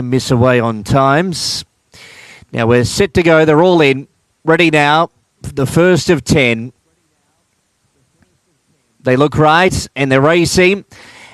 and miss away on times. Now we're set to go. They're all in. Ready now. The first of 10. They look right and they're racing.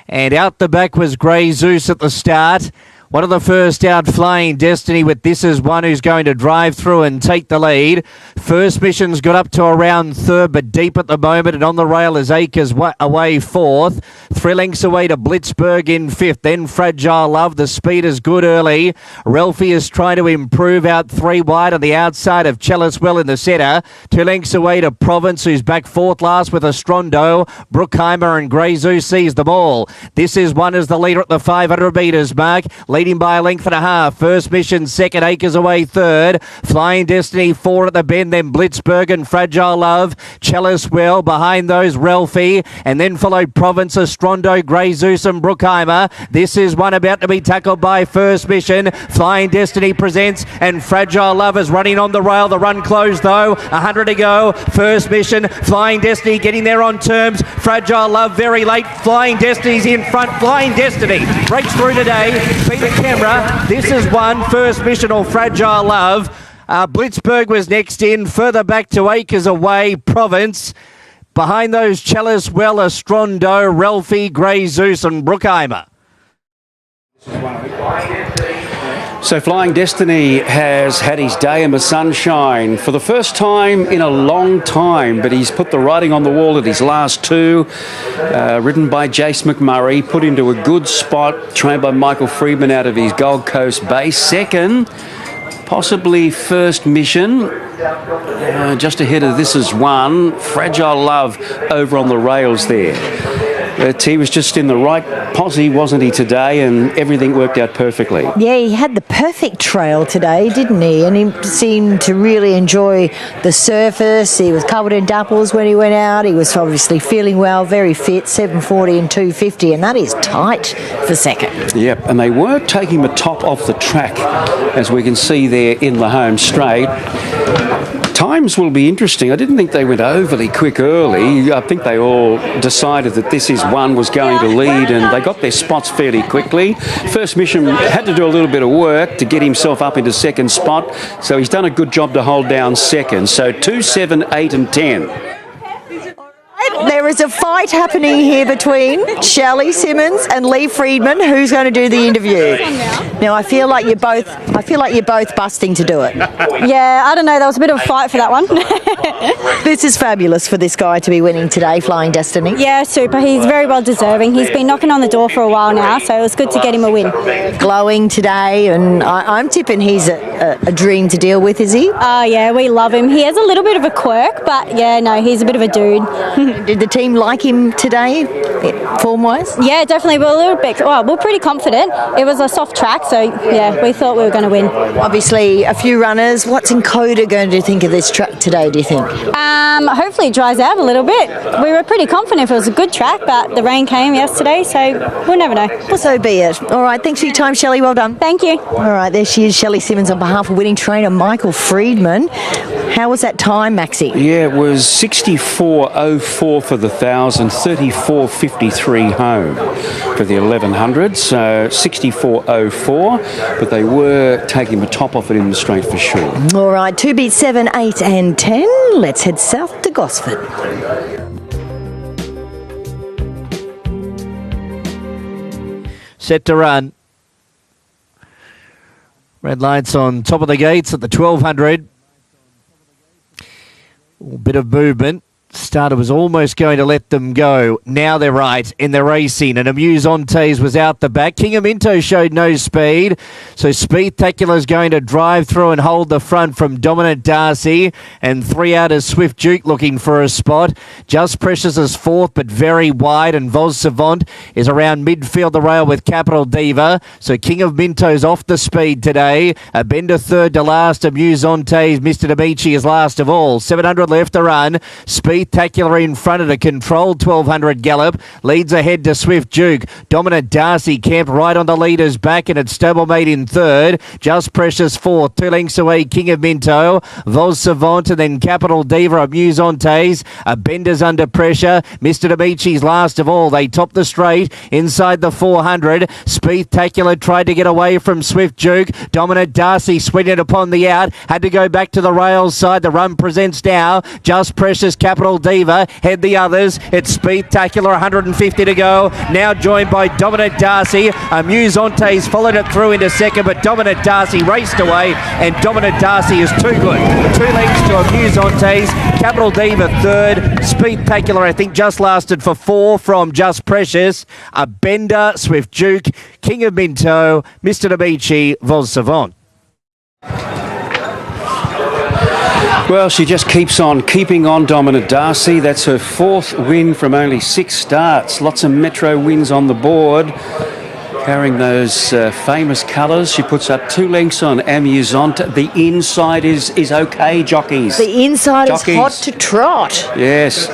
And out the back was Grey Zeus at the start. One of the first out, Flying Destiny, with This Is One, who's going to drive through and take the lead. First Mission's got up to around third, but deep at the moment, and on the rail is Acres away fourth. 3 lengths away to Blitzburg in fifth. Then Fragile Love. The speed is good early. Ralphie is trying to improve out 3 wide on the outside of Chalice-Well in the centre. 2 lengths away to Province, who's back fourth last with Astrondo. Brookheimer and Grey Zeus sees them all. This Is One is the leader at the 500 metres mark. Leading by a length and a half. First Mission second, Acres away third. Flying Destiny fourth at the bend, then Blitzburg and Fragile Love. Chalice-Well behind those, Ralphie, and then followed Province, Astrondo, Grey Zeus and Brookheimer. This Is One about to be tackled by First Mission. Flying Destiny presents, and Fragile Love is running on the rail. The run closed though, 100 to go. First Mission, Flying Destiny getting there on terms. Fragile Love very late. Flying Destiny's in front. Flying Destiny breaks through today. Beat the camera. This Is One. First Mission or Fragile Love. Blitzburg was next in. Further back to Acres away, Province. Behind those, Chalice-Well, Astrondo, Ralphie, Grey Zeus and Brookheimer. So Flying Destiny has had his day in the sunshine for the first time in a long time, but he's put the writing on the wall at his last 2. Ridden by Jace McMurray, put into a good spot, trained by Michael Friedman out of his Gold Coast base. Second, possibly First Mission, just ahead of This Is One. Fragile Love over on the rails there. But he was just in the right posse, wasn't he, today? And everything worked out perfectly. Yeah, he had the perfect trail today, didn't he? And he seemed to really enjoy the surface. He was covered in dapples when he went out. He was obviously feeling well, very fit, 740 and 250, and that is tight for second. Yep, and they were taking the top off the track, as we can see there in the home straight. Times will be interesting. I didn't think they went overly quick early. I think they all decided that This Is One was going to lead, and they got their spots fairly quickly. First Mission had to do a little bit of work to get himself up into second spot, so he's done a good job to hold down second. So 2, 7, 8 and 10. There is a fight happening here between Shelley Simmons and Lee Friedman. Who's going to do the interview? Now I feel like you're both busting to do it. Yeah, I don't know. There was a bit of a fight for that one. This is fabulous for this guy to be winning today, Flying Destiny. Yeah, super. He's very well deserving. He's been knocking on the door for a while now, so it was good to get him a win. Glowing today, and I'm tipping he's a dream to deal with, is he? Yeah, we love him. He has a little bit of a quirk, but yeah, no, he's a bit of a dude. Did the team like him today, form-wise? Yeah, definitely. We're pretty confident. It was a soft track, so yeah, we thought we were going to win. Obviously, a few runners. What's Encoder going to think of this track today, do you think? Hopefully it dries out a little bit. We were pretty confident it was a good track, but the rain came yesterday, so we'll never know. Well, so be it. All right, thanks for your time, Shelley. Well done. Thank you. All right, there she is, Shelley Simmons, on behalf of winning trainer Michael Friedman. How was that time, Maxie? Yeah, it was 64.04 for the 1,000, 34.53 home for the 1,100. So 64.04, but they were taking the top off it in the straight for sure. All right, 2 beats 7, 8 and 10. Let's head south to Gosford. Set to run. Red lights on top of the gates at the 1,200. A bit of movement. Starter was almost going to let them go. Now they're right in the racing, and Amuse Ontes was out the back. King of Minto showed no speed, so Speedtacular is going to drive through and hold the front from Dominant Darcy, and 3 out is Swift Duke looking for a spot. Just Precious is fourth, but very wide, and Voz Savant is around midfield the rail with Capital Diva. So King of Minto's off the speed today. A Bender third to last. Amuse Ontes, Mr. Demichi is last of all. 700 left to run. Speed Speedtacular in front at a controlled 1200 gallop. Leads ahead to Swift Duke. Dominant Darcy camped right on the leader's back, and it's Stablemate in third. Just Precious fourth. 2 lengths away, King of Minto. Vos Savant, and then Capital Diva of Musantes. Bender's under pressure. Mr. Demici's last of all. They top the straight inside the 400. Speedtacular tried to get away from Swift Duke. Dominant Darcy swinging upon the out. Had to go back to the rails side. The run presents now. Just Precious, Capital Diva. Head the others. It's Speedtacular, 150 to go. Now joined by Dominant Darcy. Musantes followed it through into second, but Dominant Darcy raced away, and Dominant Darcy is too good. 2 lengths to Musantes. Capital Diva third. Speedtacular, I think, just lasted for 4 from Just Precious. Bender, Swift Duke, King of Minto, Mr. Demici, Vos Savant. Well, she just keeps on keeping on, Dominant Darcy. That's her 4th win from only 6 starts. Lots of Metro wins on the board. Carrying those famous colours. She puts up 2 lengths on Amusante. The inside is okay, jockeys. The inside is hot to trot. Yes.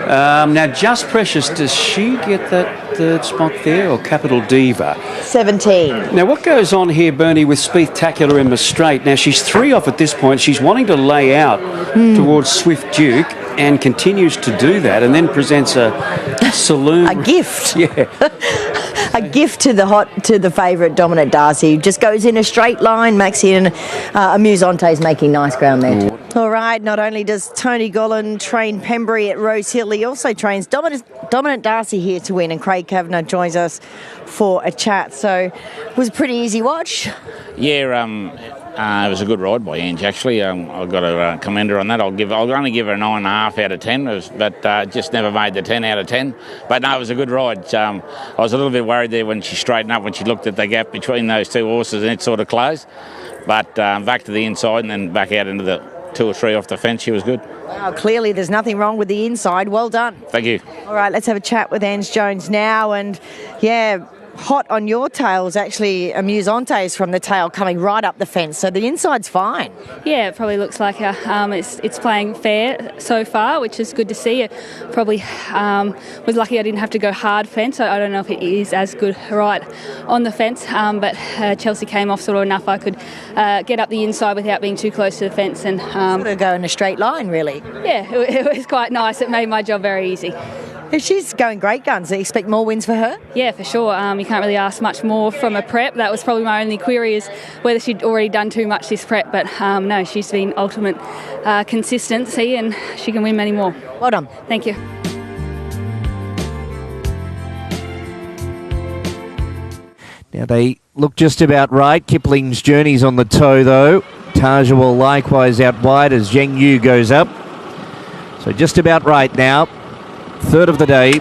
Now, Just Precious, does she get that third spot there, or Capital Diva? 17. Now, what goes on here, Bernie, with Speedtacular in the straight? Now, she's 3 off at this point. She's wanting to lay out towards Swift Duke, and continues to do that, and then presents a saloon. A gift. Yeah. A gift to the favourite Dominant Darcy. Just goes in a straight line. Maxi and Musante's making nice ground there. All right, not only does Tony Gollan train Pembury at Rose Hill, he also trains Dominant Darcy here to win, and Craig Kavanagh joins us for a chat. So it was a pretty easy watch. Yeah, it was a good ride by Ange, actually. I've got to commend her on that. I'll only give her a 9.5 out of 10, but just never made the 10 out of 10. But no, it was a good ride. I was a little bit worried there when she straightened up, when she looked at the gap between those 2 horses, and it sort of closed. But back to the inside and then back out into the 2 or 3 off the fence, she was good. Wow, clearly there's nothing wrong with the inside. Well done. Thank you. All right, let's have a chat with Ange Jones now. And yeah, hot on your tails, actually, Musantes from the tail coming right up the fence. So the inside's fine. Yeah, it probably looks like it's playing fair so far, which is good to see. It probably was lucky I didn't have to go hard fence. I don't know if it is as good right on the fence, but Chelsea came off sort of enough I could get up the inside without being too close to the fence. And sort of go in a straight line, really. Yeah, it was quite nice. It made my job very easy. She's going great guns. Do you expect more wins for her? Yeah, for sure. You can't really ask much more from a prep. That was probably my only query, is whether she'd already done too much this prep. But no, she's been ultimate consistency, and she can win many more. Well done. Thank you. Now they look just about right. Kipling's Journey's on the toe, though. Tajawal likewise out wide as Zheng Yu goes up. So just about right now. Third of the day.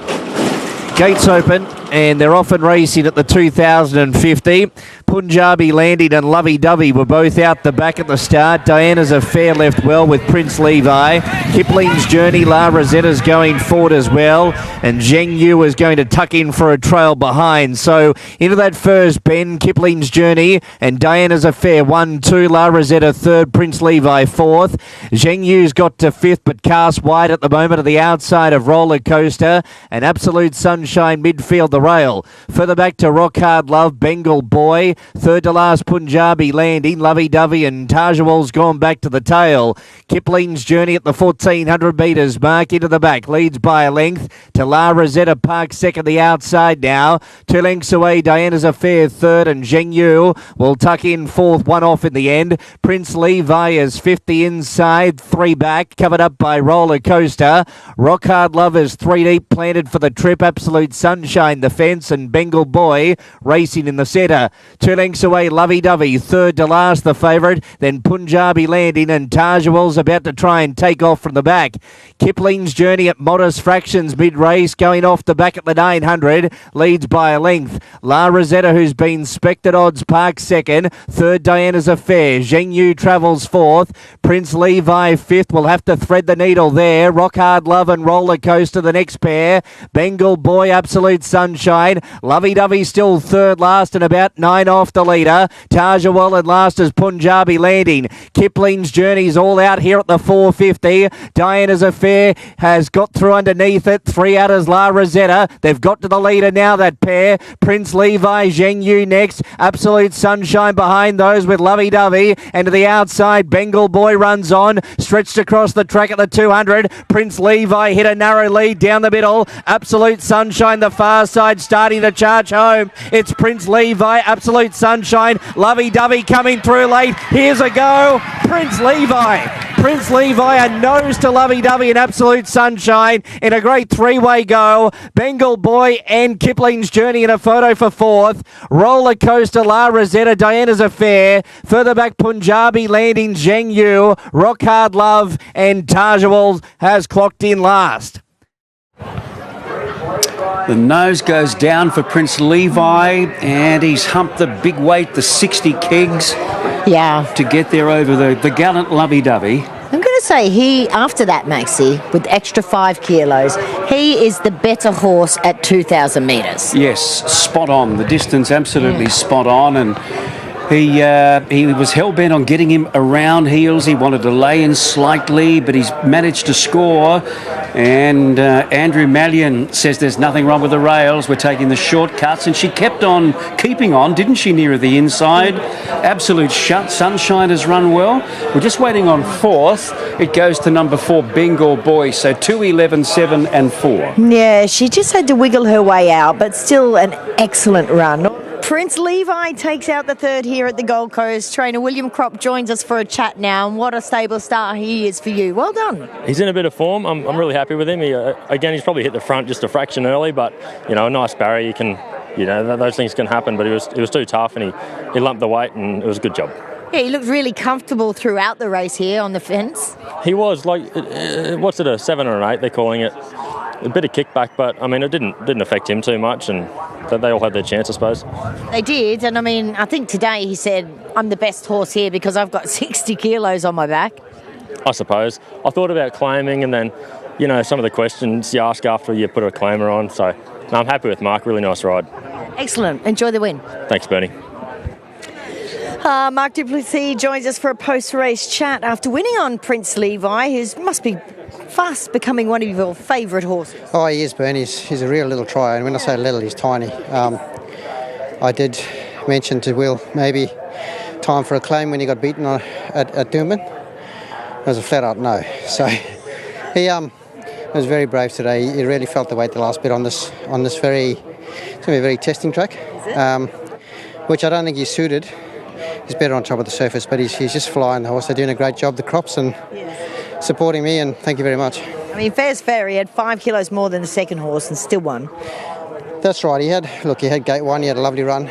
Gates open, and they're off and racing at the 2050. Punjabi Landing and Lovey Dovey were both out the back at the start. Diana's Affair left well with Prince Levi. Kipling's Journey, La Rosetta's going forward as well. And Zheng Yu is going to tuck in for a trail behind. So into that first bend, Kipling's Journey and Diana's Affair 1-2. La Rosetta third, Prince Levi fourth. Zheng Yu's got to fifth, but cast wide at the moment at the outside of Roller Coaster. And Absolute Sunshine midfield the rail. Further back to Rock Hard Love, Bengal Boy. Third to last, Punjabi Landing, Lovey Dovey, and Tajawal's gone back to the tail. Kipling's Journey at the 1,400 metres mark into the back, leads by a length to La Rosetta Park second the outside now. 2 lengths away, Diana's Affair third, and Zheng Yu will tuck in fourth, 1 off in the end. Prince Levi is 50 inside, 3 back, covered up by Roller Coaster. Rock Hard Love is 3 deep, planted for the trip. Absolute Sunshine the fence, and Bengal Boy racing in the centre. 2 lengths away, Lovey Dovey, third to last, the favourite. Then Punjabi Landing, and Tajawal's about to try and take off from the back. Kipling's Journey at modest fractions mid-race, going off the back at the 900, leads by a length. La Rosetta, who's been spec'd at odds, parks second. Third, Diana's Affair. Zheng Yu travels fourth. Prince Levi fifth. Will have to thread the needle there. Rock Hard Love and Roller Coaster the next pair. Bengal Boy, Absolute Sunshine. Lovey Dovey still third last, and about 9 off off the leader. Tajawal and last is Punjabi Landing. Kipling's Journey's all out here at the 450. Diana's Affair has got through underneath it. 3 out is La Rosetta. They've got to the leader now, that pair. Prince Levi, Zheng Yu next. Absolute Sunshine behind those with Lovey Dovey. And to the outside, Bengal Boy runs on. Stretched across the track at the 200. Prince Levi hit a narrow lead down the middle. Absolute Sunshine, the far side, starting to charge home. It's Prince Levi, Absolute Sunshine. Lovey Dovey coming through late. Here's a go. Prince Levi. Prince Levi, a nose to Lovey Dovey and Absolute Sunshine in a great three-way go. Bengal Boy and Kipling's Journey in a photo for fourth. Roller Coaster, La Rosetta, Diana's Affair. Further back, Punjabi Landing, Zheng Yu. Rock Hard Love and Tajawal has clocked in last. The nose goes down for Prince Levi, and he's humped the big weight, the 60 kegs, to get there over the gallant Lovey Dovey. I'm going to say after that, Maxi, with extra 5 kilos, he is the better horse at 2,000 metres. Yes, spot on. The distance absolutely spot on, and he was hell-bent on getting him around heels. He wanted to lay in slightly, but he's managed to score. And Andrew Mallion says there's nothing wrong with the rails. We're taking the shortcuts. And she kept on keeping on, didn't she, nearer the inside? Absolute Sunshine has run well. We're just waiting on fourth. It goes to number 4, Bengal Boy. So 2, 11, 7 and 4. Yeah, she just had to wiggle her way out, but still an excellent run. Prince Levi takes out the third here at the Gold Coast. Trainer William Kropp joins us for a chat now, and what a stable star he is for you. Well done. He's in a bit of form. I'm really happy with him. He's probably hit the front just a fraction early, but a nice barrier. Those things can happen. But it was too tough, and he lumped the weight, and it was a good job. Yeah, he looked really comfortable throughout the race here on the fence. He was what's it, a 7 or an 8? They're calling it. A bit of kickback, but it didn't affect him too much, and they all had their chance, I suppose. They did, and I think today he said, I'm the best horse here because I've got 60 kilos on my back. I suppose. I thought about claiming, and then, some of the questions you ask after you put a claimer on, so I'm happy with Mark. Really nice ride. Excellent. Enjoy the win. Thanks, Bernie. Mark du Plessis joins us for a post-race chat after winning on Prince Levi, who must be fast becoming one of your favourite horses. Oh, he is, Bernie. He's a real little trier, and when I say little, he's tiny. I did mention to Will maybe time for a claim when he got beaten at Doomben. It was a flat-out no. So he was very brave today. He really felt the weight the last bit on this very, it's going to be a very testing track, which I don't think he's suited. He's better on top of the surface, but he's just flying the horse. They're doing a great job, the Kropps, and supporting me, and thank you very much. Fair's fair. He had 5 kilos more than the second horse and still won. That's right. He had gate 1. He had a lovely run.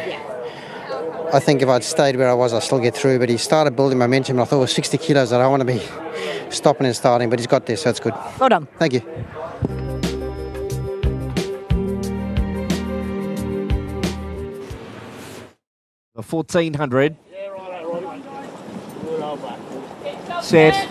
I think if I'd stayed where I was, I'd still get through, but he started building momentum. I thought it was 60 kilos. I don't want to be stopping and starting, but he's got there, so it's good. Well done. Thank you. The 1400. Set.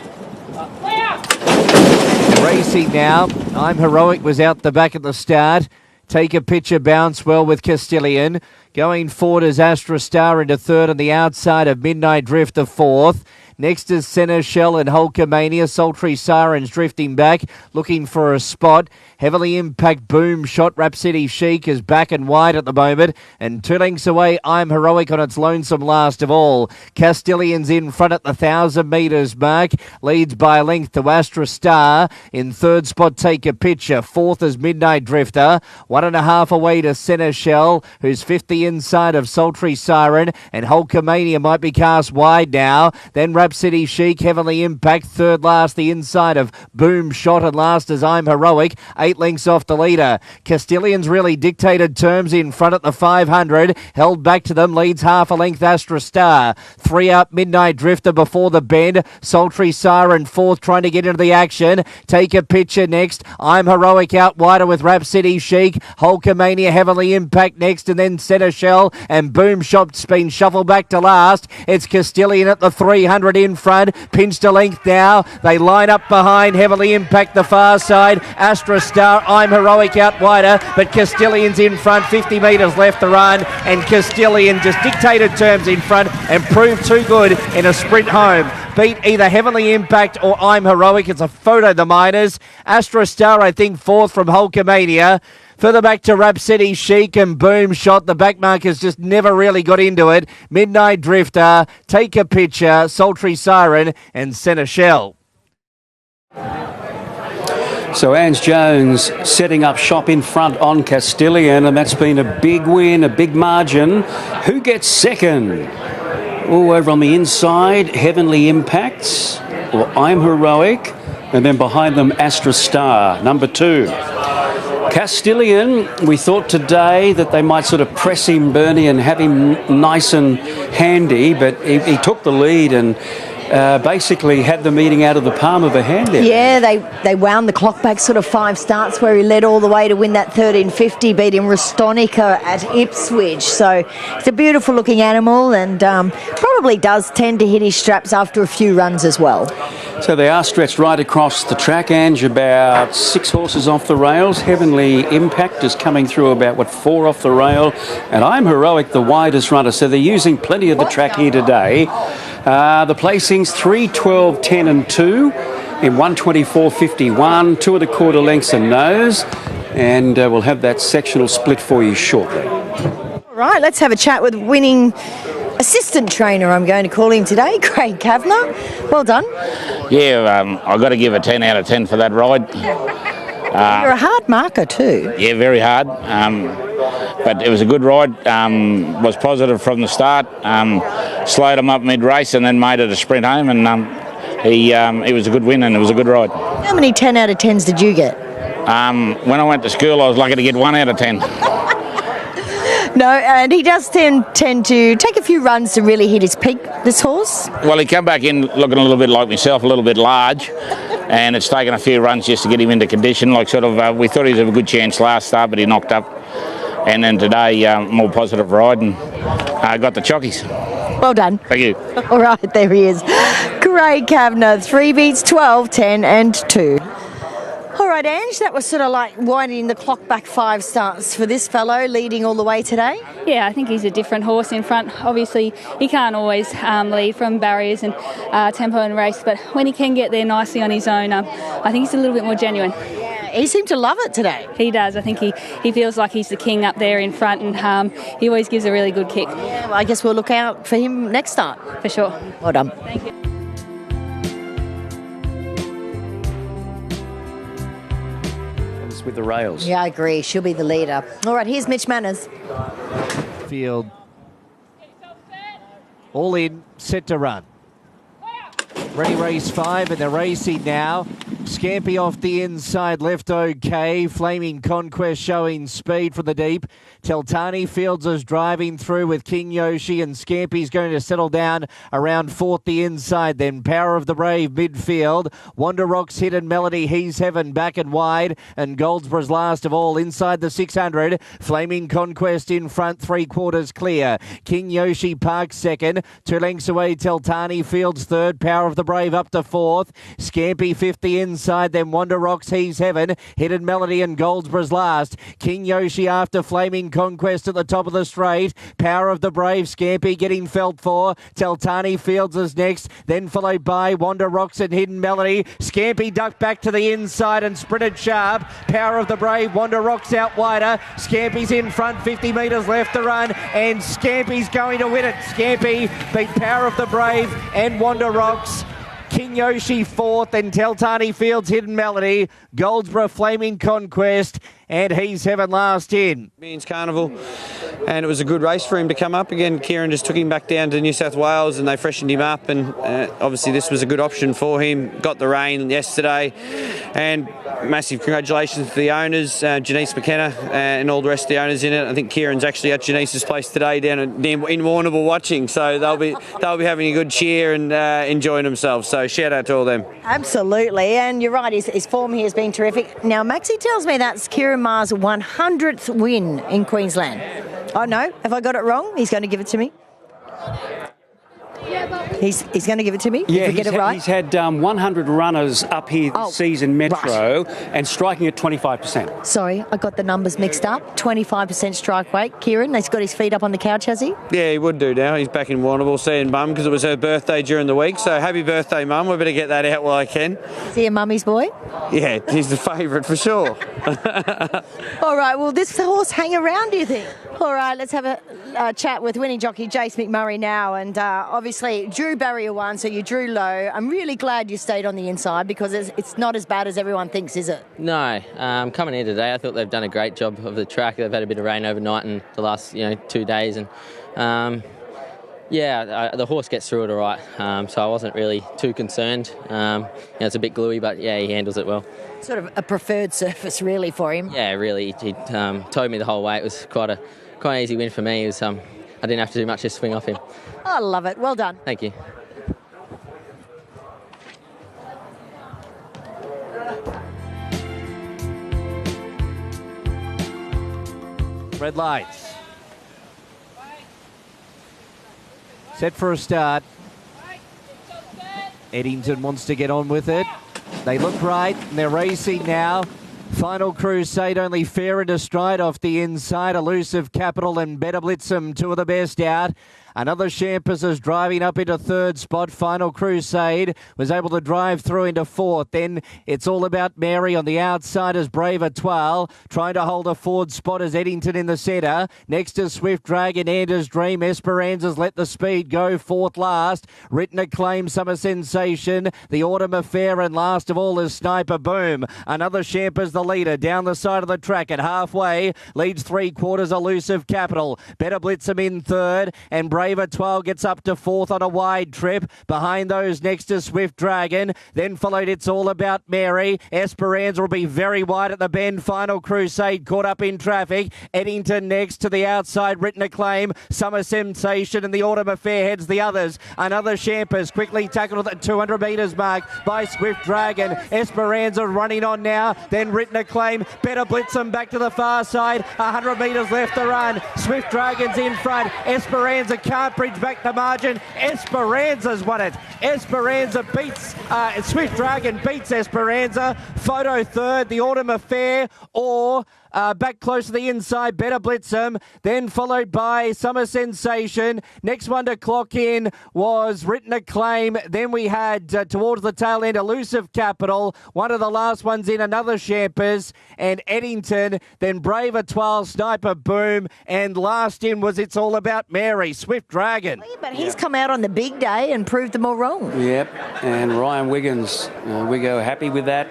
Racing now. I'm Heroic was out the back at the start. Take a picture, bounce well with Castilian. Going forward is Astra Star into third on the outside of Midnight Drift to fourth. Next is Seneschal and Hulkamania. Sultry Sirens drifting back, looking for a spot. Heavily Impact Boom Shot. Rhapsody Chic is back and wide at the moment. And 2 lengths away, I'm Heroic on its lonesome last of all. Castilian's in front at the 1,000 metres mark. Leads by a length to Astra Star. In third spot, Take a Picture. Fourth is Midnight Drifter. 1.5 away to Seneschal, who's 50 inside of Sultry Siren. And Hulkamania might be cast wide now. Then Rhapsody Chic, Heavily Impact. Third last, the inside of Boom Shot. And last is I'm Heroic. 8 lengths off the leader. Castilian's really dictated terms in front at the 500. Held back to them. Leads half a length Astra Star. 3 up Midnight Drifter before the bend. Sultry Siren fourth trying to get into the action. Take a Picture next. I'm Heroic out wider with Rhapsody Chic. Hulkamania Heavily Impact next, and then Seneschal and Boom Shot's been shuffled back to last. It's Castilian at the 300 600 in front, pinched a length now. They line up behind, heavily impact the far side. Astra Star, I'm Heroic out wider, but Castilian's in front, 50 metres left to run, and Castilian just dictated terms in front and proved too good in a sprint home. Beat either Heavenly Impact or I'm Heroic. It's a photo of the miners. Astra Star, I think, fourth from Hulkamania. Further back to Rhapsody Chic and Boom Shot. The backmarkers just never really got into it. Midnight Drifter, Take a Picture, Sultry Siren, and Seneschal. So Ange Jones setting up shop in front on Castilian, and that's been a big win, a big margin. Who gets second? Oh, over on the inside, Heavenly Impacts, or I'm Heroic, and then behind them, Astra Star, number 2. Castilian, we thought today that they might sort of press him, Bernie, and have him nice and handy, but he took the lead and basically had the meeting out of the palm of a hand there. Yeah, they wound the clock back sort of 5 starts where he led all the way to win that 1350, beating Restonica at Ipswich. So it's a beautiful looking animal and probably does tend to hit his straps after a few runs as well. So they are stretched right across the track, Ange, about 6 horses off the rails. Heavenly Impact is coming through about, 4 off the rail. And I'm Heroic, the widest runner. So they're using plenty of the track here today. The placings 3, 12, 10 and 2 in 124.51, 2 1/4 lengths a nose. And we'll have that sectional split for you shortly. All right, let's have a chat with winning assistant trainer, I'm going to call him today, Craig Kavanagh. Well done. Yeah, I've got to give a 10 out of 10 for that ride. You're a hard marker too. Yeah, very hard. But it was a good ride. Was positive from the start. Slowed him up mid-race and then made it a sprint home. And it was a good win and it was a good ride. How many 10 out of 10s did you get? When I went to school, I was lucky to get 1 out of 10. No, and he does tend to take a few runs to really hit his peak, this horse. Well, he come back in looking a little bit like myself, a little bit large, and it's taken a few runs just to get him into condition. Like we thought he was a good chance last start, but he knocked up. And then today, more positive ride, and got the chockies. Well done. Thank you. All right, there he is. Craig Kavanagh, 3 beats, 12, 10 and 2. All right, Ange, that was sort of like winding the clock back 5 starts for this fellow, leading all the way today. Yeah, I think he's a different horse in front. Obviously, he can't always lead from barriers and tempo and race, but when he can get there nicely on his own, I think he's a little bit more genuine. Yeah, he seemed to love it today. He does. I think he feels like he's the king up there in front, and he always gives a really good kick. Yeah, well, I guess we'll look out for him next start. For sure. Well done. Thank you. With the rails. Yeah, I agree. She'll be the leader. All right, here's Mitch Manners. Field. All in, set to run. Ready race 5 and they're racing now. Scampy off the inside, left okay. Flaming Conquest showing speed from the deep. Teltani Fields is driving through with King Yoshi, and Scampy's going to settle down around 4th the inside. Then Power of the Brave midfield. Wonder Rock's Hidden Melody, He's Heaven back and wide, and Goldsborough's last of all inside the 600. Flaming Conquest in front, 3/4 clear. King Yoshi Park second, 2 lengths away. Teltani Fields third. Power of the Brave up to 4th. Scampy 50 inside, then Wonder Rock's He's Heaven, Hidden Melody and Goldsborough's last. King Yoshi after Flaming Conquest at the top of the straight. Power of the Brave, Scampy getting felt for. Teltani Fields is next, then followed by Wonder Rocks and Hidden Melody. Scampy ducked back to the inside and sprinted sharp. Power of the Brave, Wonder Rocks out wider. Scampy's in front, 50 metres left to run, and Scampy's going to win it. Scampy beat Power of the Brave and Wonder Rocks. King Yoshi 4th, and Teltani Fields Hidden Melody, Goldsborough Flaming Conquest, and He's Heaven last in. Means Carnival, and it was a good race for him to come up again. Kieran just took him back down to New South Wales and they freshened him up, and obviously this was a good option for him. Got the rain yesterday, and massive congratulations to the owners, Janice McKenna and all the rest of the owners in it. I think Kieran's actually at Janice's place today down in Warrnambool watching, so they'll be having a good cheer and enjoying themselves. So shout out to all them. Absolutely, and you're right, his form here has been terrific. Now, Maxie tells me that's Kieran Maher's 100th win in Queensland. Oh no, have I got it wrong? He's going to give it to me. He's going to give it to me? Yeah, if we get it right? He's had 100 runners up here this season, Metro, right. and striking at 25%. Sorry, I got the numbers mixed up. 25% strike rate. Kieran, he's got his feet up on the couch, has he? Yeah, he would do now. He's back in Warrnambool seeing Mum because it was her birthday during the week. So happy birthday, Mum. We better get that out while I can. Is he a mummy's boy? Yeah, he's the favourite for sure. All right, will this horse hang around, do you think? All right, let's have a chat with winning jockey Jace McMurray now. And obviously, drew barrier 1, so you drew low. I'm really glad you stayed on the inside because it's not as bad as everyone thinks, is it? No. Coming here today, I thought they've done a great job of the track. They've had a bit of rain overnight and the last 2 days. And the horse gets through it all right. So I wasn't really too concerned. It's a bit gluey, but yeah, he handles it well. Sort of a preferred surface, really, for him. Yeah, really. He towed me the whole way. It was quite an easy win for me. It was, I didn't have to do much to swing off him. I love it. Well done. Thank you. Red lights. Set for a start. Eddington wants to get on with it. They look right, and they're racing now. Final Crusade only fair into stride off the inside. Elusive Capital and Better Blitzum, two of the best out. Another Champers is driving up into third spot. Final Crusade was able to drive through into fourth. Then it's all about Mary on the outside as Brave Etoile. Trying to hold a forward spot as Eddington in the centre. Next is Swift Dragon, Anders Dream. Esperanza's let the speed go. Fourth last. Written Acclaim, Summer Sensation. The Autumn Affair, and last of all is Sniper Boom. Another Champers the leader down the side of the track at halfway. Leads 3/4 Elusive Capital. Better Blitzum in third, and Brave Etoile gets up to fourth on a wide trip. Behind those next is Swift Dragon. Then followed It's All About Mary. Esperanza will be very wide at the bend. Final Crusade caught up in traffic. Eddington next to the outside. Written Acclaim, Summer Sensation, and the Autumn Affair heads the others. Another Champers quickly tackled at the 200 metres mark by Swift Dragon. Esperanza running on now. Then Written Acclaim. Better Blitzum back to the far side. 100 metres left to run. Swift Dragon's in front. Esperanza can't bridge back the margin. Esperanza's won it. Esperanza beats Swift Dragon beats Esperanza. Photo third. The Autumn Affair or back close to the inside, Better Blitzum, then followed by Summer Sensation. Next one to clock in was Written Acclaim. Then we had towards the tail end Elusive Capital. One of the last ones in, another Champers and Eddington. Then Brave Etoile, Sniper Boom, and last in was It's All About Mary, Swift Dragon. But he's come out on the big day and proved them all wrong. Yep, and Ryan Wiggins, we go happy with that.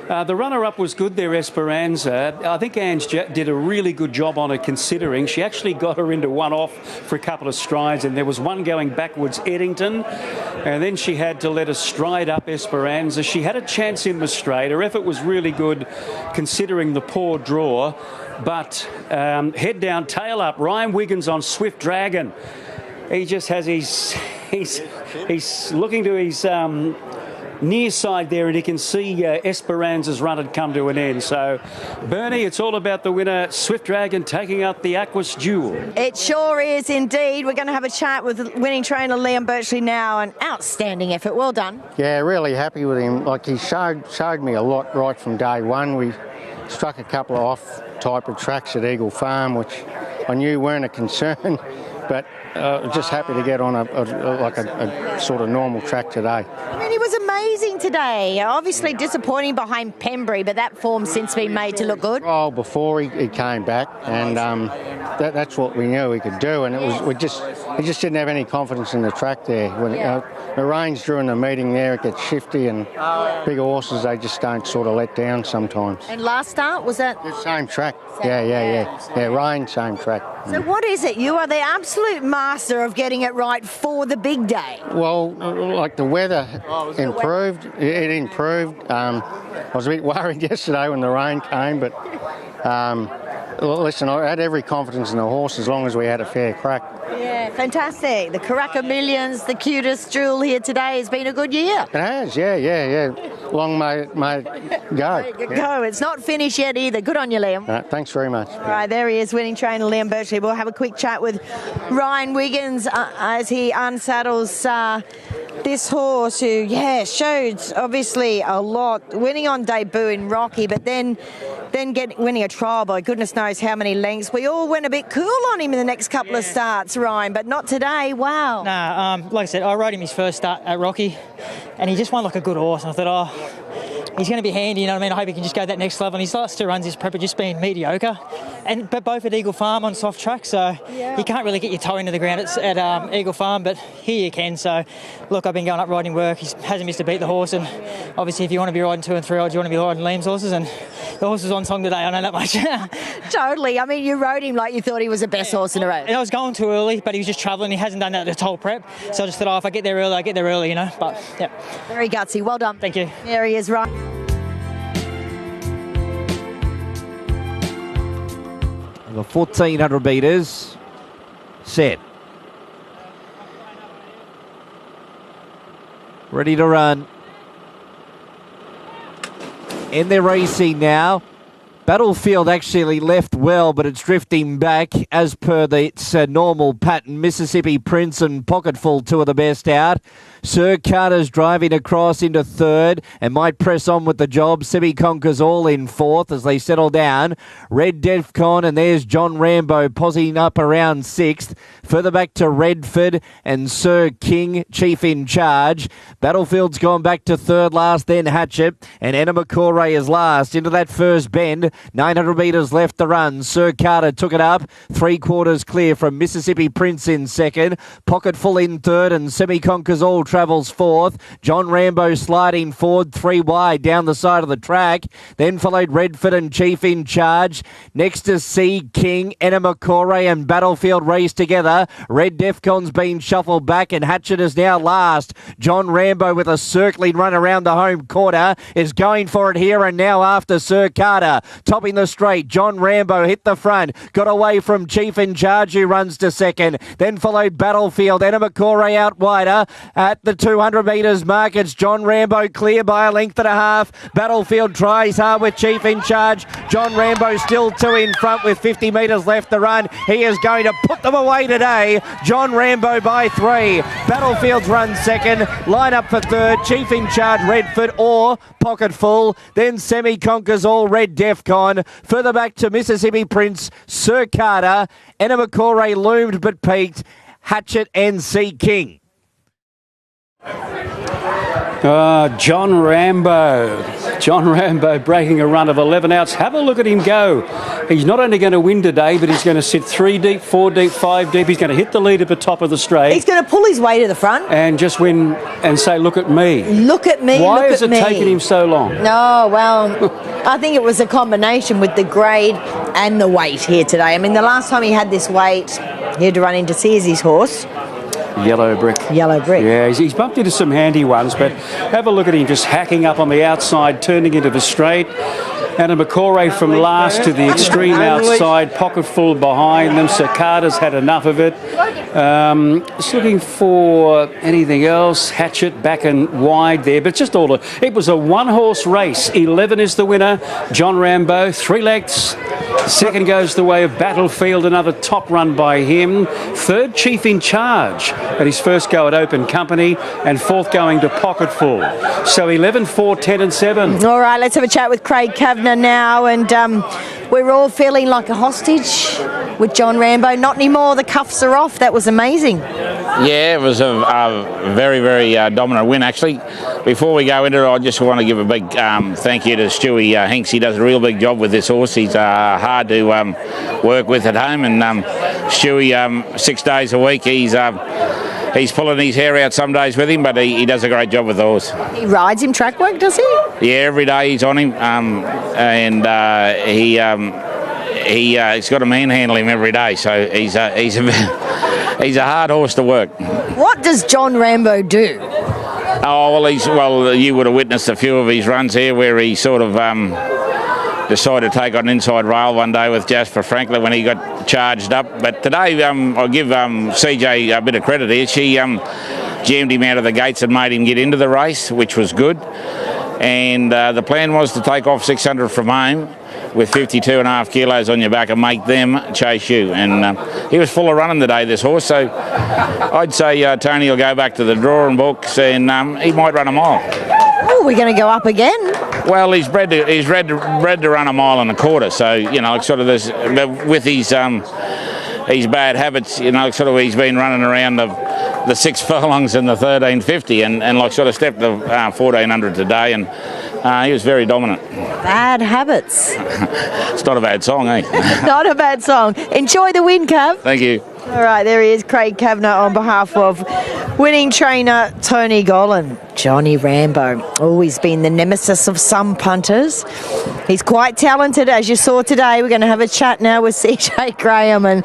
The runner-up was good there, Esperanza. I think Ange did a really good job on her, considering she actually got her into one off for a couple of strides, and there was one going backwards, Eddington, and then she had to let a stride up Esperanza. She had a chance in the straight. Her effort was really good, considering the poor draw, but head down, tail up. Ryan Wiggins on Swift Dragon. He just has he's looking to his near side there, and he can see Esperanza's run had come to an end. So, Bernie, it's all about the winner, Swift Dragon, taking out the Aquas Jewel. It sure is indeed. We're going to have a chat with winning trainer Liam Birchley now. An outstanding effort. Well done. Yeah, really happy with him. Like, he showed me a lot right from day one. We struck a couple of off type of tracks at Eagle Farm, which I knew weren't a concern, but just happy to get on a sort of normal track today. I mean, he was amazing today. Obviously disappointing behind Pembury, but that form's since been made to look good. Oh, before he came back, and that's what we knew he could do. And it was he just didn't have any confidence in the track there. When the rains during the meeting there, it gets shifty, and big horses, they just don't sort of let down sometimes. And last start, was that? The same track. Yeah, rain, same track. So what is it? You are the absolute master of getting it right for the big day. Well, like the weather improved. It improved. I was a bit worried yesterday when the rain came, but listen, I had every confidence in the horse as long as we had a fair crack. Yeah, fantastic. The Karaka Millions, the cutest jewel here today, has been a good year. It has, yeah. Long may it go. Go. It's not finished yet either. Good on you, Liam. Thanks very much. All right, there he is, winning trainer Liam Birchley. We'll have a quick chat with Ryan Wiggins as he unsaddles this horse who, showed obviously a lot, winning on debut in Rocky, but then winning a trial by goodness knows how many lengths. We all went a bit cool on him in the next couple of starts, Ryan, but not today. Wow. Nah, like I said, I rode him his first start at Rocky, and he just won like a good horse. And I thought, he's going to be handy, you know what I mean? I hope he can just go that next level. And his last 2 runs, his prep have just been mediocre. But both at Eagle Farm on soft track, so you can't really get your toe into the ground at Eagle Farm, but here you can. So, look, I've been going up riding work. He hasn't missed a beat, the horse. And obviously, if you want to be riding 2 and 3 odds, you want to be riding Liam's horses. And the horse was on song today, I know that much. Totally. I mean, you rode him like you thought he was the best horse in the race. And I was going too early, but he was just travelling. He hasn't done that this whole prep. So I just thought, if I get there early, I get there early, you know. But, yeah. Very gutsy. Well done. Thank you. There he is, right. The 1,400 metres set. Ready to run. In their racing now. Battlefield actually left well, but it's drifting back as per its normal pattern. Mississippi Prince and Pocketful, 2 of the best out. Sir Carter's driving across into 3rd and might press on with the job. Semi Conquers all in 4th as they settle down. Red Defcon, and there's John Rambo posing up around 6th. Further back to Redford and Sir King, chief in charge. Battlefield's gone back to 3rd last, then Hatchet, and Enemacore is last. Into that first bend, 900 metres left to run. Sir Carter took it up, 3/4 clear from Mississippi Prince in 2nd. Pocketful in 3rd, and Semi Conquers all travels 4th. John Rambo sliding forward 3 wide down the side of the track. Then followed Redford and Chief in Charge. Next to Sea King, Enemacore and Battlefield race together. Red Defcon's been shuffled back and Hatchet is now last. John Rambo with a circling run around the home quarter is going for it here and now after Sir Carter. Topping the straight, John Rambo hit the front, got away from Chief in Charge who runs to 2nd. Then followed Battlefield, Enemacore out wider. At the 200 metres mark, it's John Rambo clear by a length and a half. Battlefield tries hard with Chief in Charge. John Rambo still 2 in front with 50 metres left to run. He is going to put them away today. John Rambo by 3. Battlefield's run 2nd. Line up for 3rd. Chief in Charge, Redford or Pocketful. Then Semi Conquers all, Red Defcon. Further back to Mississippi Prince, Sir Carter. Enemacore loomed but peaked. Hatchet and Sea King. John Rambo breaking a run of 11 outs. Have a look at him go. He's not only going to win today, but he's going to sit 3 deep, 4 deep, 5 deep. He's going to hit the lead at the top of the straight. He's going to pull his way to the front. And just win and say, look at me. Look at me, Why look has at it me. taken him so long? No, well, I think it was a combination with the grade and the weight here today. I mean, the last time he had this weight, he had to run into Searcy's horse. Yellow Brick. Yeah, he's bumped into some handy ones, but have a look at him just hacking up on the outside, turning into the straight. Enemacore from last to the extreme outside, Pocketful behind them. Sir Carter's had enough of it. Just looking for anything else. Hatchet back and wide there, but just all it was a 1-horse race. 11 is the winner. John Rambo, 3 lengths. 2nd goes the way of Battlefield, another top run by him. 3rd, Chief in Charge at his first go at Open Company, and 4th going to Pocketful. So 11, 4, 10 and 7. All right, let's have a chat with Craig Kavanagh now, and we're all feeling like a hostage with John Rambo. Not anymore, the cuffs are off. That was amazing. Yeah, it was a very, very dominant win, actually. Before we go into it, I just want to give a big thank you to Stewie Hinks. He does a real big job with this horse. He's hard to work with at home, and Stewie, 6 days a week, he's pulling his hair out some days with him, but he does a great job with the horse. He rides him track work, does he? Yeah, every day he's on him, and he's got to manhandle him every day. So he's a hard horse to work. What does John Rambo do? Oh well, you would have witnessed a few of his runs here where he sort of decided to take on an inside rail one day with Jasper Franklin when he got charged up. But today, I'll give CJ a bit of credit here. She jammed him out of the gates and made him get into the race, which was good. And the plan was to take off 600 from home with 52.5 kilos on your back and make them chase you. And he was full of running today, this horse. So I'd say Tony will go back to the drawing books and he might run a mile. Oh, we're going to go up again. Well, he's bred to run a mile and a quarter. So, you know, sort of this, with his bad habits, you know, sort of he's been running around the 6 furlongs and the 1350 and like sort of stepped to 1400 today, and he was very dominant. Bad habits. It's not a bad song, eh? Not a bad song. Enjoy the win, Cav. Thank you. All right, there he is, Craig Kavanagh, on behalf of winning trainer Tony Gollan. Johnny Rambo, always been the nemesis of some punters. He's quite talented, as you saw today. We're going to have a chat now with CJ Graham, and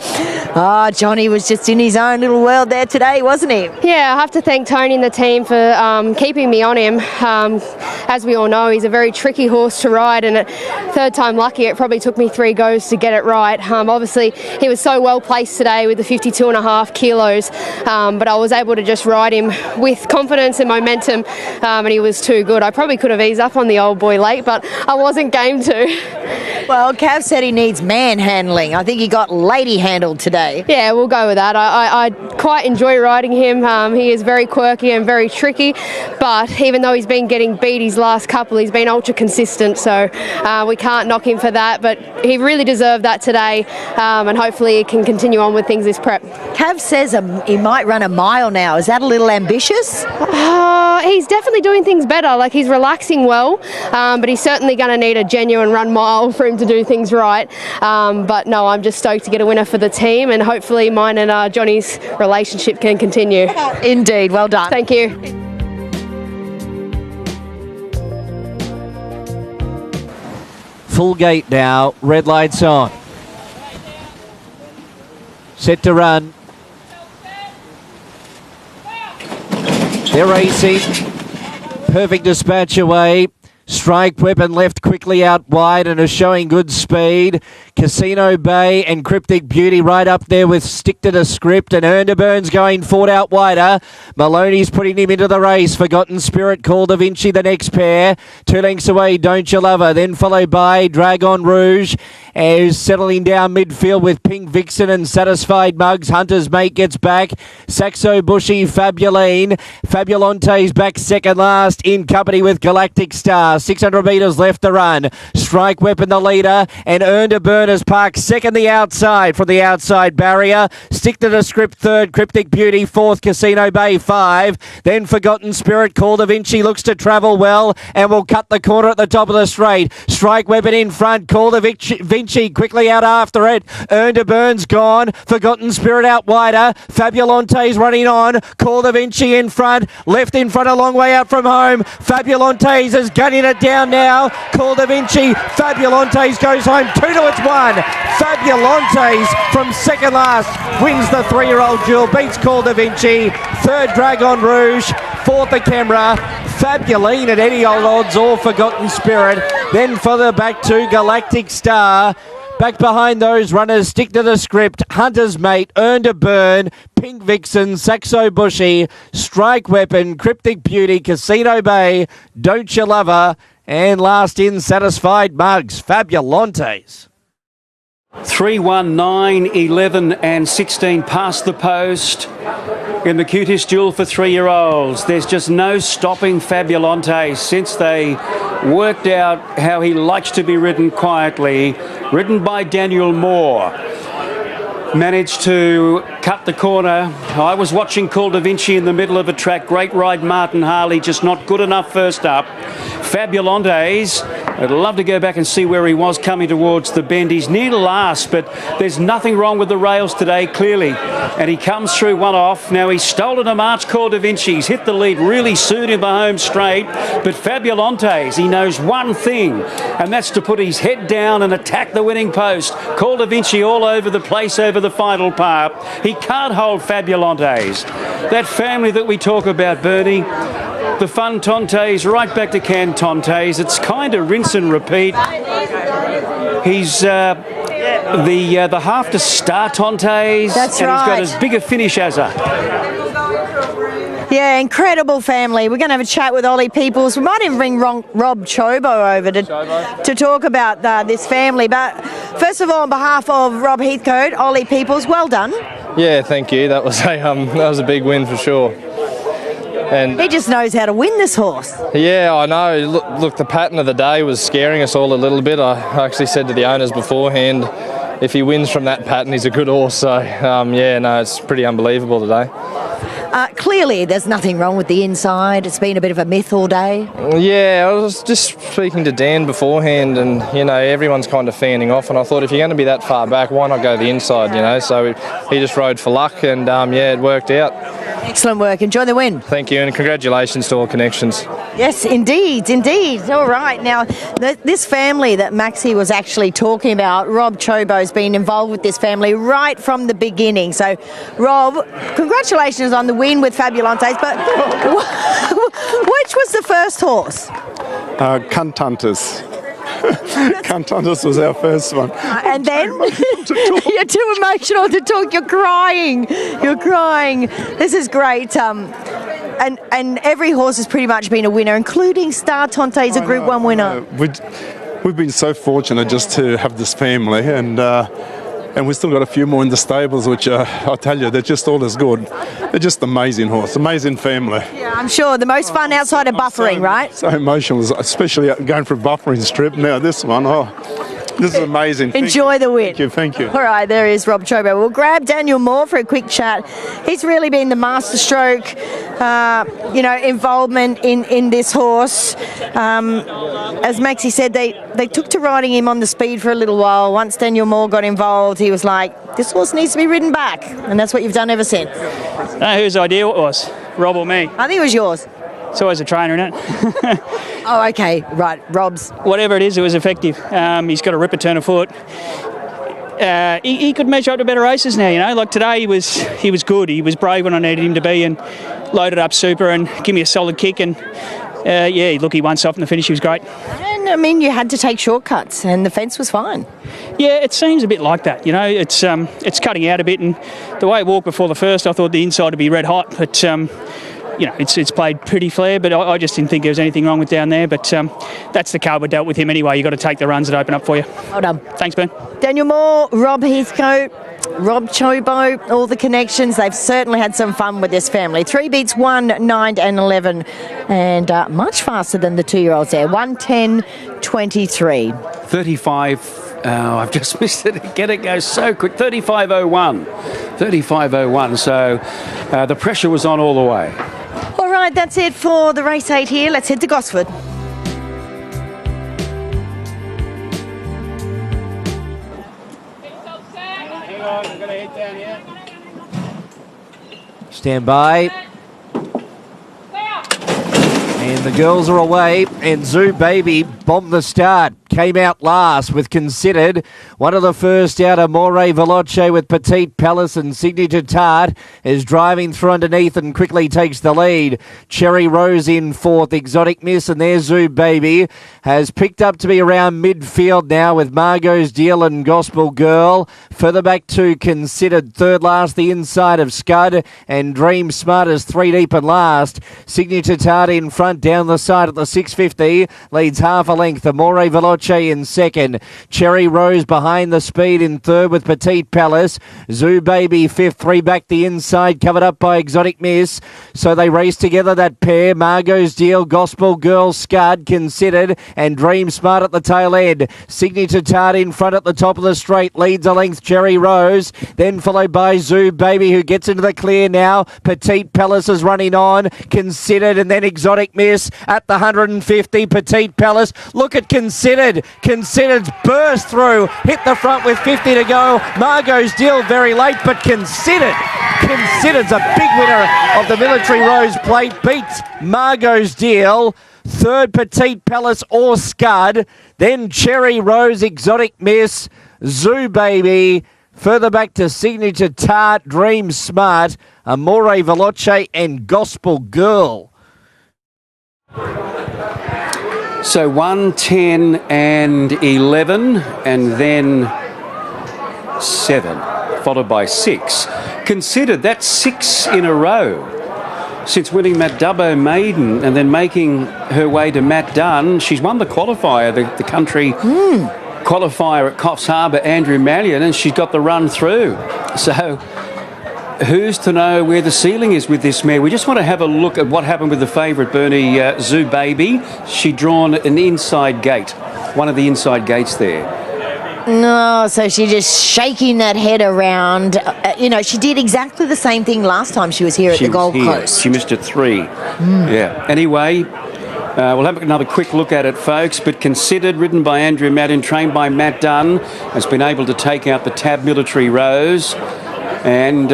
Johnny was just in his own little world there today, wasn't he? Yeah, I have to thank Tony and the team for keeping me on him. As we all know, he's a very tricky horse to ride, and at third time lucky, it probably took me 3 goes to get it right. Obviously, he was so well placed today with the 52.5 kilos, but I was able to just ride him with confidence and momentum, and he was too good. I probably could have eased up on the old boy late, but I wasn't game to. Well, Cav said he needs manhandling. I think he got lady handled today. Yeah, we'll go with that. I quite enjoy riding him. He is very quirky and very tricky, but even though he's been getting beat his last couple, he's been ultra consistent, so we can't knock him for that, but he really deserved that today, and hopefully he can continue on with things this prep. Cav says he might run a mile now. Is that a little ambitious? He's definitely doing things better. Like, he's relaxing well, but he's certainly going to need a genuine run mile for him to do things right. But no, I'm just stoked to get a winner for the team, and hopefully mine and Johnny's relationship can continue. Indeed, well done. Thank you. Full gate now, red lights on. Set to run. They're racing. Perfect Dispatch away. Strike Weapon left quickly out wide and is showing good speed. Casino Bay and Cryptic Beauty right up there with Stick to the Script, and Erndeburn's going forward out wider. Maloney's putting him into the race. Forgotten Spirit, Call Da Vinci the next pair. 2 lengths away, Don't You Love Her, then followed by Dragon Rouge, who's settling down midfield with Pink Vixen and Satisfied Mugs. Hunter's Mate gets back. Saxo Bushy, Fabuline. Fabulonte's back second last in company with Galactic Star. 600 metres left to run. Strike Weapon the leader, and Erndeburn's parked second the outside from the outside barrier. Stick to the Script third, Cryptic Beauty fourth, Casino Bay 5. Then Forgotten Spirit, Call Da Vinci looks to travel well and will cut the corner at the top of the straight. Strike Weapon in front, Call Da Vinci quickly out after it. Erndeburn's gone, Forgotten Spirit out wider. Fabulonte's running on, Call Da Vinci in front, left in front a long way out from home. Fabulonte's is gunning it down now. Call Da Vinci, Fabulonte's goes home 2-1. Fabulonte's from second last wins the 3-year-old duel, beats Call Da Vinci. Third Dragon Rouge, fourth the Camera. Fabuline at any old odds, all Forgotten Spirit. Then further back to Galactic Star. Back behind those runners, Stick to the Script, Hunter's Mate, Erndeburn, Pink Vixen, Saxo Bushy, Strike Weapon, Cryptic Beauty, Casino Bay, Don't You Love Her, and last in Satisfied Mugs, Fabulonte's. 3, 1, 9, 11 and 16 past the post in the cutest duel for 3-year-olds. There's just no stopping Fabulonte since they worked out how he likes to be ridden quietly. Ridden by Daniel Moore. Managed to cut the corner. I was watching Call Da Vinci in the middle of a track. Great ride, Martin Harley, just not good enough first up. Fabulonte's, I'd love to go back and see where he was coming towards the bend. He's near to last, but there's nothing wrong with the rails today, clearly. And he comes through one off. Now he's stolen a march, Call Da Vinci. He's hit the lead really soon in the home straight. But Fabulonte's, he knows one thing, and that's to put his head down and attack the winning post. Call Da Vinci all over the place over the final part. He can't hold Fabulonte's. That family that we talk about, Bernie, the fun Tontes, right back to Can Tontes. It's kind of rinse and repeat. He's the half to Star Tontes. That's and right. He's got as big a finish as her. Yeah, incredible family. We're going to have a chat with Ollie Peoples. We might even bring Rob Chobo over to talk about this family. But first of all, on behalf of Rob Heathcote, Ollie Peoples, well done. Yeah, thank you. That was a big win for sure. And he just knows how to win this horse. Yeah, I know. Look, the pattern of the day was scaring us all a little bit. I actually said to the owners beforehand, if he wins from that pattern, he's a good horse. So, it's pretty unbelievable today. Clearly, there's nothing wrong with the inside. It's been a bit of a myth all day. Yeah, I was just speaking to Dan beforehand, and everyone's kind of fanning off. And I thought, if you're going to be that far back, why not go the inside? So he just rode for luck, and it worked out. Excellent work. Enjoy the win. Thank you, and congratulations to All Connections. Yes, indeed. All right. Now, this family that Maxie was actually talking about, Rob Chobo's been involved with this family right from the beginning. So, Rob, congratulations on the win with Fabulantes, but which was the first horse? Cantantus. Cantantus was our first one. And then you're too emotional to talk. You're crying. This is great. And every horse has pretty much been a winner, including Star Tontes, a Group 1 winner. We've been so fortunate just to have this family, and we've still got a few more in the stables, which I tell you, they're just all as good. They're just amazing horse, amazing family. Yeah, I'm sure. The most fun outside of buffering, right? So emotional, especially going for a buffering strip. Now this one, this is amazing. Enjoy the win. Thank you. All right, there is Rob Chobo. We'll grab Daniel Moore for a quick chat. He's really been the masterstroke, involvement in this horse. As Maxie said, they took to riding him on the speed for a little while. Once Daniel Moore got involved, he was like, this horse needs to be ridden back. And that's what you've done ever since. Whose idea it was? Rob or me? I think it was yours. It's always a trainer, isn't it? Oh, okay. Right, Rob's. Whatever it is, it was effective. He's got a ripper turn of foot. He could measure up to better races now, Like today he was good. He was brave when I needed him to be and loaded up super and give me a solid kick. And, he won soft in the finish. He was great. And, you had to take shortcuts and the fence was fine. Yeah, it seems a bit like that, It's cutting out a bit, and the way it walked before the first, I thought the inside would be red hot, but... it's played pretty fair, but I just didn't think there was anything wrong with down there. But that's the card we dealt with him anyway. You've got to take the runs that open up for you. Well done. Thanks, Ben. Daniel Moore, Rob Heathcote, Rob Chobo, all the connections. They've certainly had some fun with this family. 3 beats 1, 9 and 11, and much faster than the 2-year-olds there. 1:10.23. 35. I've just missed it again. It goes so quick. 35.01. 35.01. So the pressure was on all the way. All right, that's it for the race 8 here. Let's head to Gosford. Stand by. And the girls are away, and Zoo Baby bombed the start. Came out last with Considered. One of the first out, Amore Veloce with Petite Palace, and Signature Tart is driving through underneath and quickly takes the lead. Cherry Rose in fourth, Exotic Miss, and their Zoo Baby has picked up to be around midfield now with Margot's Deal and Gospel Girl. Further back to Considered, third last, the inside of Scud, and Dream Smart is 3 deep and last. Signature Tart in front down the side at the 650, leads half a length. Amore Veloce in second. Cherry Rose behind the speed in third with Petite Palace. Zoo Baby fifth, 3 back the inside, covered up by Exotic Miss. So they race together, that pair. Margot's Deal, Gospel Girl, Scud, Considered, and Dream Smart at the tail end. Signature Tart in front at the top of the straight, leads a length Cherry Rose, then followed by Zoo Baby, who gets into the clear now. Petite Palace is running on. Considered, and then Exotic Miss at the 150. Petite Palace, look at Considered. Considered's burst through, hit the front with 50 to go. Margot's Deal very late, but Considered's a big winner of the Military Rose Plate, beats Margot's Deal. Third, Petite Palace or Scud, then Cherry Rose, Exotic Miss, Zoo Baby. Further back to Signature Tart, Dream Smart, Amore Veloce, and Gospel Girl. So 1, 10 and 11 and then 7, followed by 6. Considered that's 6 in a row since winning that Dubbo Maiden and then making her way to Matt Dunn. She's won the qualifier, the country qualifier at Coffs Harbour, Andrew Mallion, and she's got the run through. So who's to know where the ceiling is with this mare? We just want to have a look at what happened with the favourite, Bernie Zoo Baby. She'd drawn an inside gate, one of the inside gates there. No, so she's just shaking that head around. She did exactly the same thing last time she was here at the Gold Coast. She missed it 3. Yeah. Anyway, we'll have another quick look at it, folks. But Considered, ridden by Andrew Madden, trained by Matt Dunn, has been able to take out the Tab Military Rose. And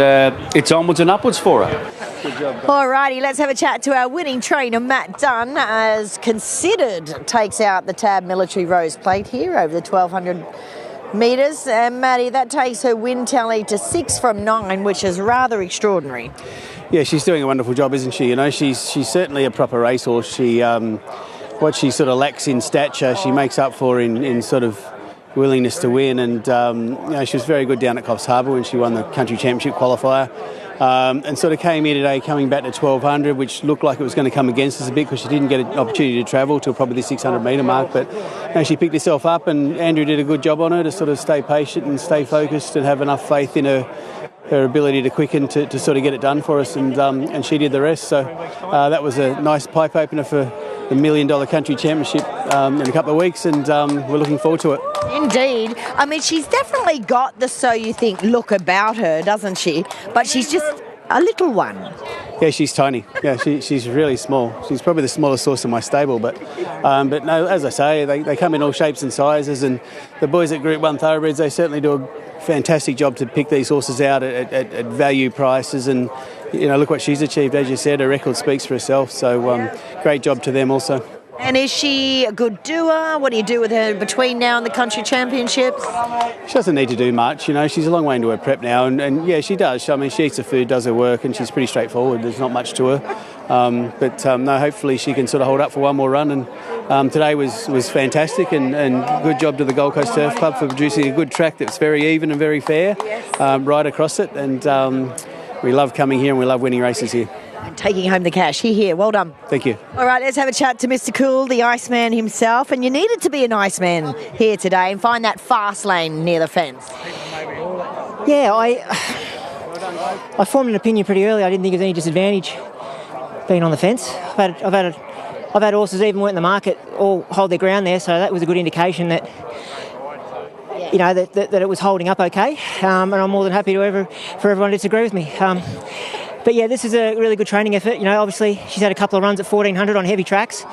it's onwards and upwards for her. All righty, let's have a chat to our winning trainer, Matt Dunn, as Considered takes out the Tab Military Rose plate here over the 1,200 metres. And Matty, that takes her win tally to 6 from 9, which is rather extraordinary. Yeah, she's doing a wonderful job, isn't she? She's certainly a proper racehorse. She, what she sort of lacks in stature, she makes up for in sort of willingness to win. And she was very good down at Coffs Harbour when she won the Country Championship qualifier. And sort of came here today coming back to 1,200, which looked like it was going to come against us a bit because she didn't get an opportunity to travel till probably the 600 metre mark. But she picked herself up, and Andrew did a good job on her to sort of stay patient and stay focused and have enough faith in her ability to quicken to sort of get it done for us, and she did the rest. So that was a nice pipe opener for the $1 million Country Championship in a couple of weeks, and we're looking forward to it. Indeed. I mean, she's definitely got the So You Think look about her, doesn't she? But she's just a little one. Yeah, she's tiny. Yeah, she's really small. She's probably the smallest horse in my stable. But no, as I say, they come in all shapes and sizes, and the boys at Group 1 Thoroughbreds, they certainly do a fantastic job to pick these horses out at value prices. And, look what she's achieved. As you said, her record speaks for herself. So great job to them also. And is she a good doer? What do you do with her between now and the Country Championships? She doesn't need to do much. She's a long way into her prep now. And yeah, she does. I mean, she eats her food, does her work, and she's pretty straightforward. There's not much to her. But hopefully she can sort of hold up for one more run. And today was fantastic, and good job to the Gold Coast Turf Club for producing a good track that's very even and very fair right across it. And we love coming here and we love winning races here. And taking home the cash. Here. Well done. Thank you. All right, let's have a chat to Mr. Cool, the Iceman himself. And you needed to be an Iceman here today and find that fast lane near the fence. Yeah, I formed an opinion pretty early. I didn't think there was any disadvantage being on the fence. I've had horses even went in the market all hold their ground there, so that was a good indication that that it was holding up okay. And I'm more than happy for everyone to disagree with me. But yeah, this is a really good training effort. Obviously she's had a couple of runs at 1,400 on heavy tracks.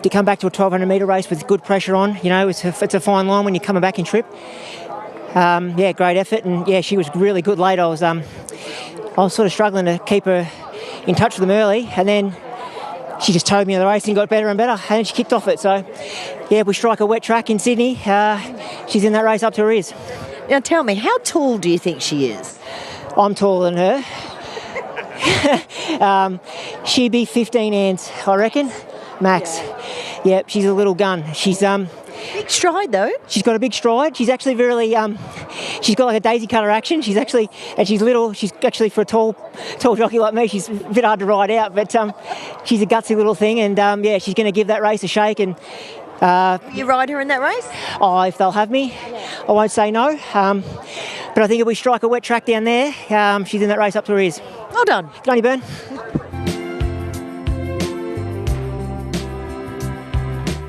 To come back to a 1,200 metre race with good pressure on, it's a fine line when you're coming back in trip. Great effort, and yeah, she was really good late. I was sort of struggling to keep her in touch with them early, and then she just towed me on the race and got better and better, and then she kicked off it. So yeah, we strike a wet track in Sydney. She's in that race up to her ears. Now tell me, how tall do you think she is? I'm taller than her. She'd be 15 hands, I reckon, max. Yeah, she's a little gun. She's big stride though. She's got a big stride. She's actually really she's got like a daisy cutter action. She's little. She's actually, for a tall jockey like me, she's a bit hard to ride out, but she's a gutsy little thing, and she's going to give that race a shake. And will you ride her in that race? Oh, if they'll have me, I won't say no. But I think if we strike a wet track down there, she's in that race up to her ears. Well done. Good on you, Bern.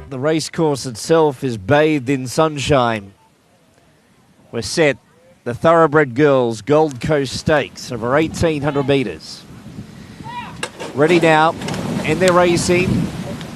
The racecourse itself is bathed in sunshine. We're set. The Thoroughbred Girls Gold Coast Stakes over 1,800 metres. Ready now, and they're racing.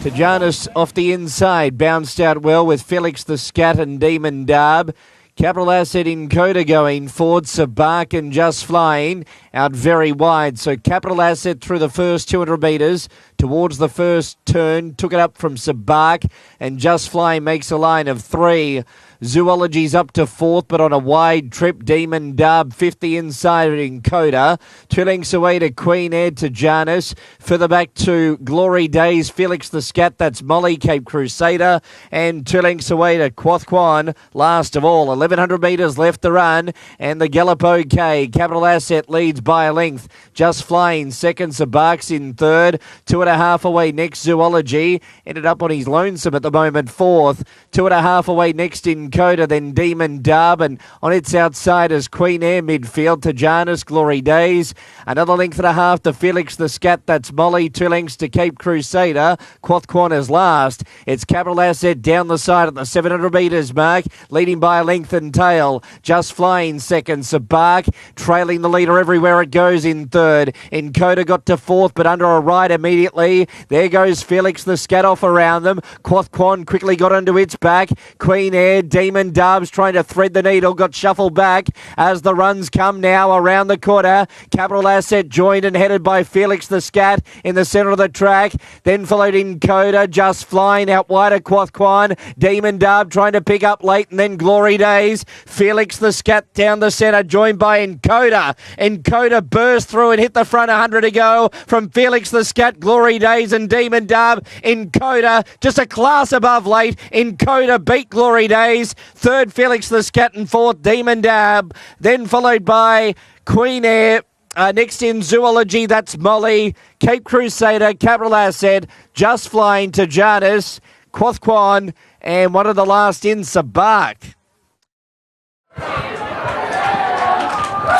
Tajanis off the inside, bounced out well with Felix the Scat and Demon Darb. Capital Asset in Coda going forward. Sabak and Just Flying out very wide. So Capital Asset through the first 200 metres towards the first turn. Took it up from Sabak, and Just Flying makes a line of 3. Zoology's up to 4th, but on a wide trip. Demon Dub, 50 inside in Coda. 2 lengths away to Queen Air to Janus. Further back to Glory Days, Felix the Scat, that's Molly, Cape Crusader. And 2 lengths away to Quothquan, last of all. 1,100 metres left to run. And the Gallop OK. Capital Asset leads by a length. Just Flying second, Sabarks in third. 2.5 away next, Zoology. Ended up on his lonesome at the moment, 4th. 2.5 away next in Coda, then Demon Dub. And on its outside is Queen Air midfield to Janus, Glory Days. Another length and a half to Felix the Scat, that's Molly. 2 lengths to Cape Crusader. Quothquan is last. It's Capital Asset down the side at the 700 metres mark, leading by a length and tail. Just Flying second, Sabark trailing the leader everywhere it goes in third. In Coda got to 4th, but under a ride immediately. There goes Felix the Scat off around them. Quothquan quickly got into its back. Queen Air, Demon Dubs trying to thread the needle, got shuffled back as the runs come now around the corner. Capital Asset joined and headed by Felix the Scat in the centre of the track. Then followed in Coda, Just Flying out wide of Quothquan. Demon Dub trying to pick up late, and then Glory Days. Felix the Scat down the centre, joined by Encoda. Encoda burst through and hit the front 100 to go from Felix the Scat, Glory Days and Demon Dub. Encoda just a class above late. Encoda beat Glory Days. Third, Felix the Scat, and 4th, Demon Dub. Then followed by Queen Air. Next in Zoology, that's Molly. Cape Crusader, Capital Asset, Just Flying to Janus, Quothquan, and one of the last in, Sabark.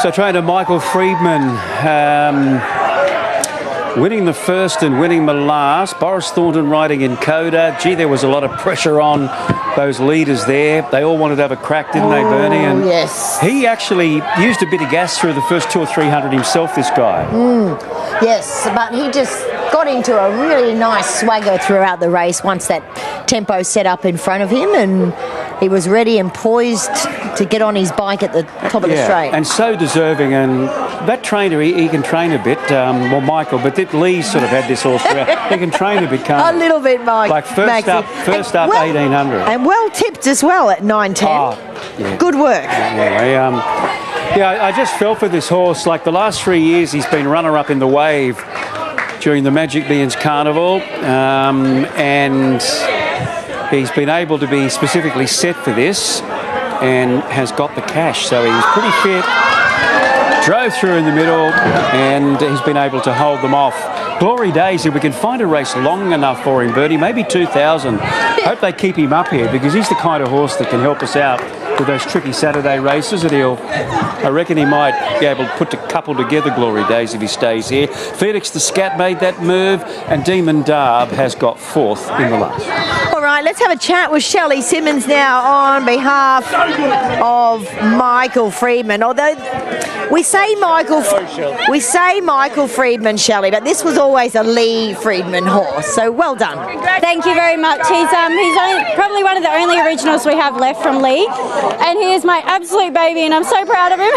So trainer Michael Friedman winning the first and winning the last. Boris Thornton riding in Coda. Gee, there was a lot of pressure on those leaders there. They all wanted to have a crack, didn't they, Bernie? And yes. He actually used a bit of gas through the first 200 or 300 himself, this guy. Yes, but he just got into a really nice swagger throughout the race once that tempo set up in front of him, and he was ready and poised to get on his bike at the top of the straight. And so deserving. And that trainer, he can train a bit. Well, Michael, but Lee sort of had this horse throughout. He can train a bit, can't A little bit, Mike. Like first up, 1800. And well tipped as well at 9.10. Yeah. Good work. I just fell for this horse. Like the last 3 years, he's been runner-up in the Wave during the Magic Millions Carnival, and he's been able to be specifically set for this and has got the cash. So he was pretty fit, drove through in the middle, and he's been able to hold them off. Glory Days, if we can find a race long enough for him, Bertie, maybe 2,000. Hope they keep him up here, because he's the kind of horse that can help us out with those tricky Saturday races, and I reckon he might be able to put a couple together, Glory Days, if he stays here. Felix the Scat made that move, and Demon Dub has got 4th in the last. All right, let's have a chat with Shelley Simmons now on behalf of Michael Friedman. Although we say Michael Friedman, Shelley, but this was always a Lee Friedman horse. So well done. Thank you very much. He's probably one of the only originals we have left from Lee, and he is my absolute baby, and I'm so proud of him.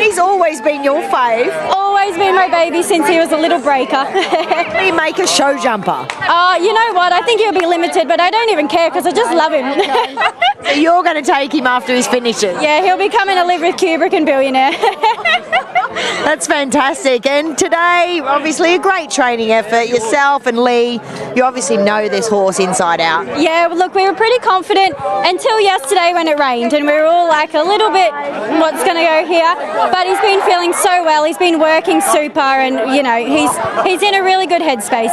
He's always been your fave. Always been my baby since he was a little breaker. He make a show jumper. You know what? I think he'll be limited, but I don't even care because I just love him. So you're going to take him after his finishes? Yeah, he'll be coming to live with Kubrick and Billionaire. That's fantastic. And today, obviously, a great training effort. Yourself and Lee, you obviously know this horse inside out. Yeah, look, we were pretty confident until yesterday when it rained, and we were all like a little bit, what's going to go here? But he's been feeling so well. He's been working super, and you know, he's in a really good headspace.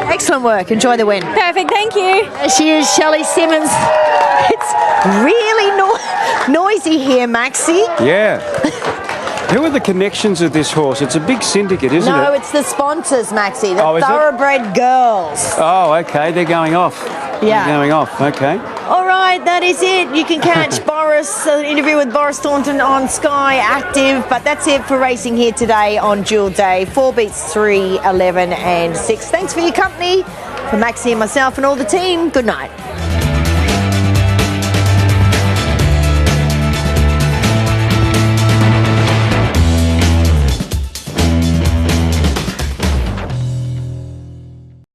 Excellent work. Enjoy the win. Perfect. Thank you. There she is, Shelley Simmons. It's really noisy here, Maxie. Yeah. Who are the connections of this horse? It's a big syndicate, isn't it? No, it's the sponsors, Maxie. The is it? Thoroughbred Girls. Oh, okay. They're going off. Yeah. They're going off. Okay. All right, that is it. You can catch Boris, an interview with Boris Thornton on Sky Active. But that's it for racing here today on Jewel Day. 4 beats 3, 11 and 6. Thanks for your company. For Maxie and myself and all the team, good night.